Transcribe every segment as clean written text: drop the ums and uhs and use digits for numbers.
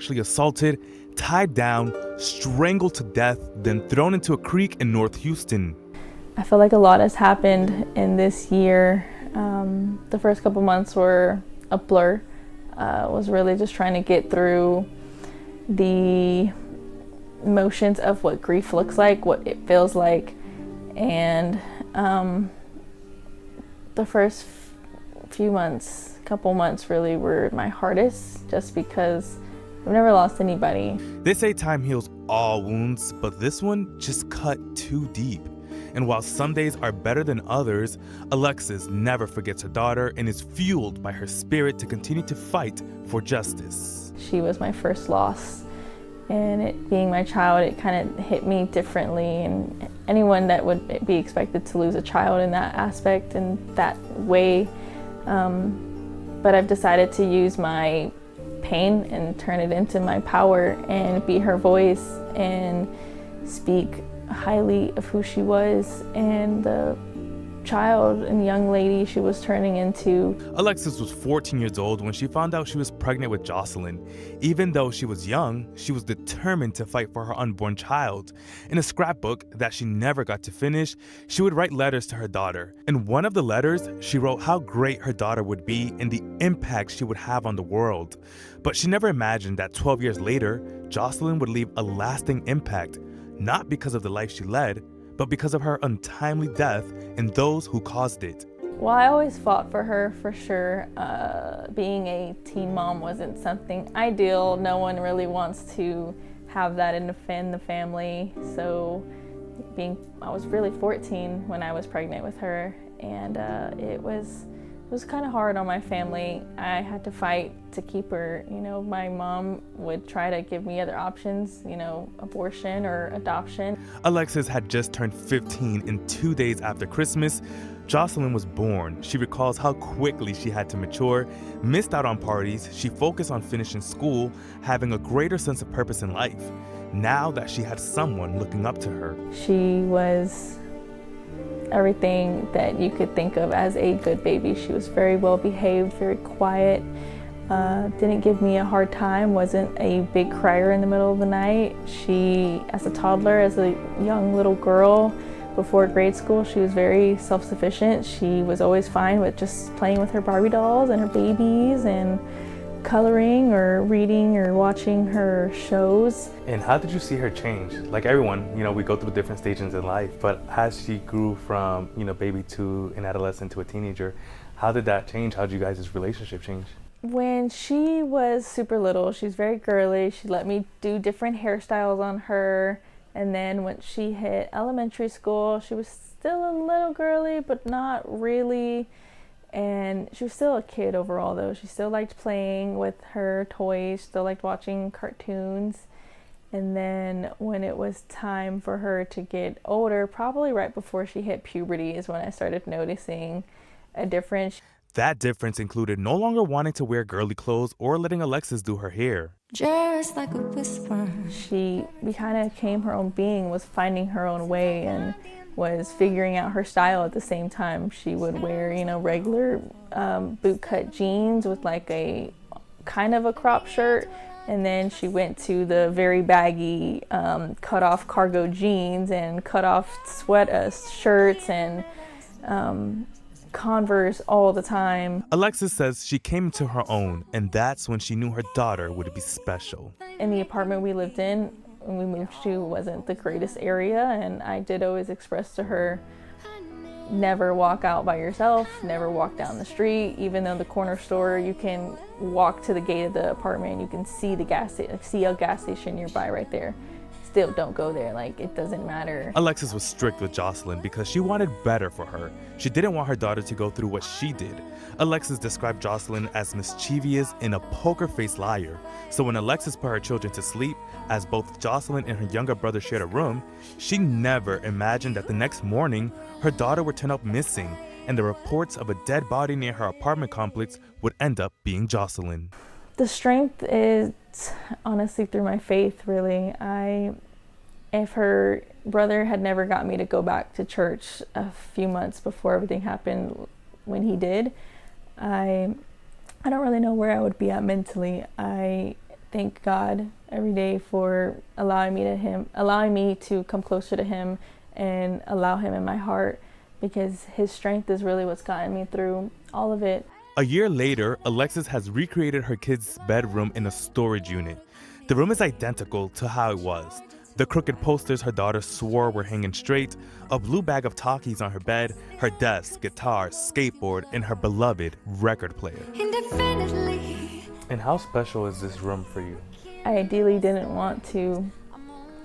Actually assaulted, tied down, strangled to death, then thrown into a creek in North Houston. I feel like a lot has happened in this year. The first couple months were a blur. Was really just trying to get through the motions of what grief looks like, what it feels like, and the first couple months really were my hardest, just because I've never lost anybody. They say time heals all wounds, but this one just cut too deep. And while some days are better than others, Alexis never forgets her daughter and is fueled by her spirit to continue to fight for justice. She was my first loss, and it being my child, it kind of hit me differently, and anyone that would be expected to lose a child in that aspect and that way. But I've decided to use my pain and turn it into my power and be her voice and speak highly of who she was and the child and young lady she was turning into. Alexis was 14 years old when she found out she was pregnant with Jocelyn. Even though she was young, she was determined to fight for her unborn child. In a scrapbook that she never got to finish, she would write letters to her daughter. In one of the letters, she wrote how great her daughter would be and the impact she would have on the world. But she never imagined that 12 years later, Jocelyn would leave a lasting impact, not because of the life she led, but because of her untimely death and those who caused it. Well, I always fought for her, for sure. Being a teen mom wasn't something ideal. No one really wants to have that in the family. So I was really 14 when I was pregnant with her, and it was kind of hard on my family. I had to fight to keep her. You know, my mom would try to give me other options, you know, abortion or adoption. Alexis had just turned 15 and 2 days after Christmas, Jocelyn was born. She recalls how quickly she had to mature, missed out on parties, she focused on finishing school, having a greater sense of purpose in life, now that she had someone looking up to her. She was everything that you could think of as a good baby. She was very well behaved, very quiet, didn't give me a hard time, wasn't a big crier in the middle of the night. She, as a toddler, as a young little girl, before grade school, she was very self-sufficient. She was always fine with just playing with her Barbie dolls and her babies and coloring or reading or watching her shows. And how did you see her change? Like everyone, you know, we go through different stages in life, but as she grew from, you know, baby to an adolescent to a teenager, how did that change? How did you guys' relationship change? When she was super little, she was very girly. She let me do different hairstyles on her. And then when she hit elementary school, she was still a little girly, but not really. And she was still a kid overall, though. She still liked playing with her toys, still liked watching cartoons. And then when it was time for her to get older, probably right before she hit puberty, is when I started noticing a difference. That difference included no longer wanting to wear girly clothes or letting Alexis do her hair. Just like a whisper. She kind of became her own being, was finding her own way, and was figuring out her style at the same time. She would wear, you know, regular bootcut jeans with like a kind of a crop shirt, and then she went to the very baggy cut-off cargo jeans and cut-off shirts and Converse all the time. Alexis says she came into her own, and that's when she knew her daughter would be special. In the apartment we lived in when we moved to wasn't the greatest area, and I did always express to her, never walk out by yourself, never walk down the street. Even though the corner store, you can walk to the gate of the apartment, you can see a gas station nearby right there. Still don't go there, like it doesn't matter. Alexis was strict with Jocelyn because she wanted better for her. She didn't want her daughter to go through what she did. Alexis described Jocelyn as mischievous and a poker-faced liar. So when Alexis put her children to sleep, as both Jocelyn and her younger brother shared a room, she never imagined that the next morning, her daughter would turn up missing, and the reports of a dead body near her apartment complex would end up being Jocelyn. The strength is honestly through my faith, really. If her brother had never got me to go back to church a few months before everything happened, when he did, I don't really know where I would be at mentally. I thank God every day for allowing me to come closer to him and allow him in my heart, because his strength is really what's gotten me through all of it. A year later, Alexis has recreated her kid's bedroom in a storage unit. The room is identical to how it was. The crooked posters her daughter swore were hanging straight, a blue bag of Takis on her bed, her desk, guitar, skateboard, and her beloved record player. Indefinitely. And how special is this room for you? I ideally didn't want to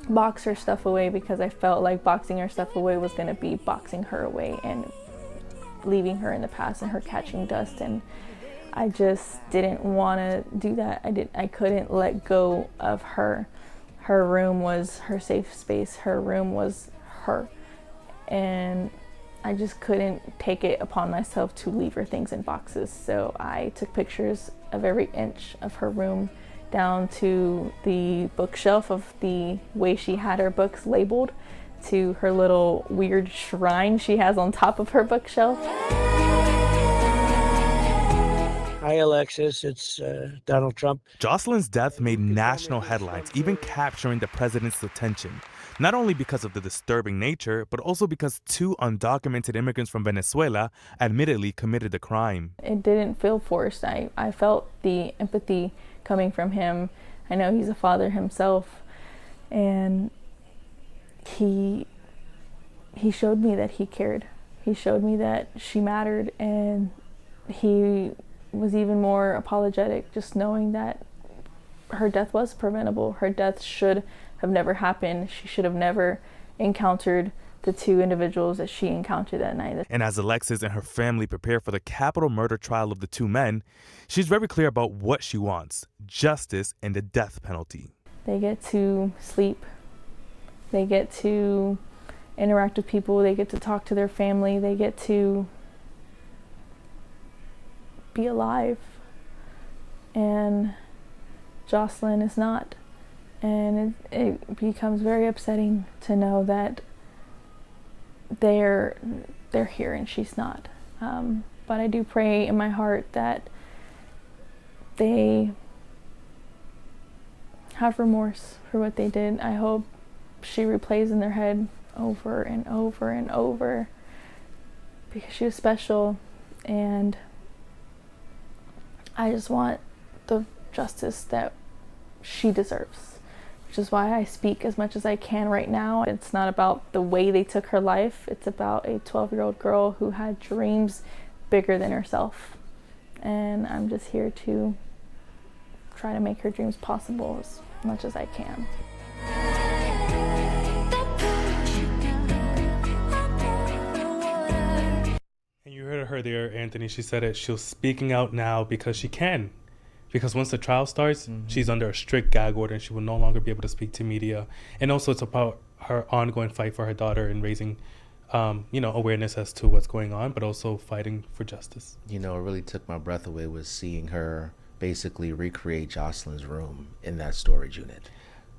box her stuff away, because I felt like boxing her stuff away was going to be boxing her away and leaving her in the past and her catching dust, and I just didn't want to do that. I couldn't let go of her. Her room was her safe space. Her room was her, and I just couldn't take it upon myself to leave her things in boxes. So I took pictures of every inch of her room, down to the bookshelf of the way she had her books labeled, to her little weird shrine she has on top of her bookshelf. Hi, Alexis. It's Donald Trump. Jocelyn's death made national headlines, even capturing the president's attention. Not only because of the disturbing nature, but also because 2 undocumented immigrants from Venezuela admittedly committed the crime. It didn't feel forced. I felt the empathy coming from him. I know he's a father himself, and he showed me that he cared. He showed me that she mattered, and he was even more apologetic, just knowing that her death was preventable. Her death should have never happened. She should have never encountered the 2 individuals that she encountered that night. And as Alexis and her family prepare for the capital murder trial of the 2 men, she's very clear about what she wants: justice and the death penalty. They get to sleep. They get to interact with people. They get to talk to their family. They get to be alive. And Jocelyn is not. And it becomes very upsetting to know that they're here and she's not. But I do pray in my heart that they have remorse for what they did. I hope she replays in their head over and over and over, because she was special, and I just want the justice that she deserves, which is why I speak as much as I can right now. It's not about the way they took her life. It's about a 12-year-old girl who had dreams bigger than herself, and I'm just here to try to make her dreams possible as much as I can. And you heard her there, Anthony. She said it. She's speaking out now because she can. Because once the trial starts, she's under a strict gag order and she will no longer be able to speak to media. And also it's about her ongoing fight for her daughter and raising, awareness as to what's going on, but also fighting for justice. You know, it really took my breath away was seeing her basically recreate Jocelyn's room in that storage unit.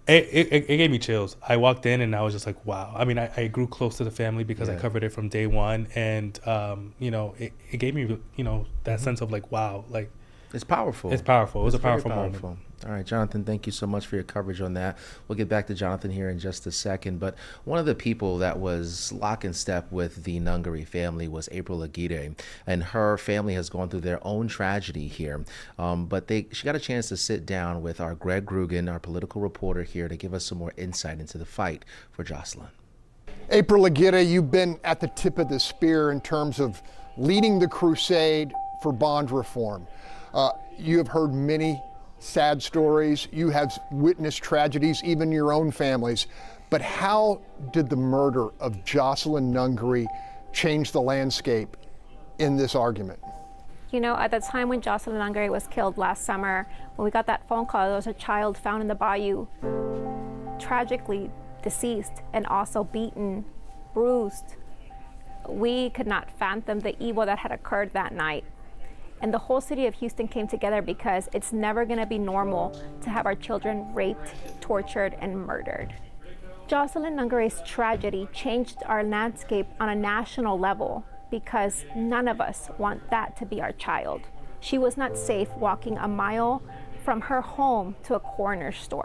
It gave me chills. I walked in and I was just like, wow. I mean, I grew close to the family because I covered it from day one. And, it gave me, that sense of like, wow, like. It's powerful. It's powerful. It was a powerful moment. All right, Jonathan, thank you so much for your coverage on that. We'll get back to Jonathan here in just a second. But one of the people that was lock and step with the Nungaray family was April Aguirre, and her family has gone through their own tragedy here. But she got a chance to sit down with our Greg Grugan, our political reporter here, to give us some more insight into the fight for Jocelyn. April Aguirre, you've been at the tip of the spear in terms of leading the crusade for bond reform. You have heard many sad stories. You have witnessed tragedies, even your own families. But how did the murder of Jocelyn Nungaray change the landscape in this argument? You know, at the time when Jocelyn Nungaray was killed last summer, when we got that phone call, there was a child found in the bayou, tragically deceased and also beaten, bruised. We could not fathom the evil that had occurred that night. And the whole city of Houston came together because it's never going to be normal to have our children raped, tortured, and murdered. Jocelyn Nungaray's tragedy changed our landscape on a national level because none of us want that to be our child. She was not safe walking a mile from her home to a corner store.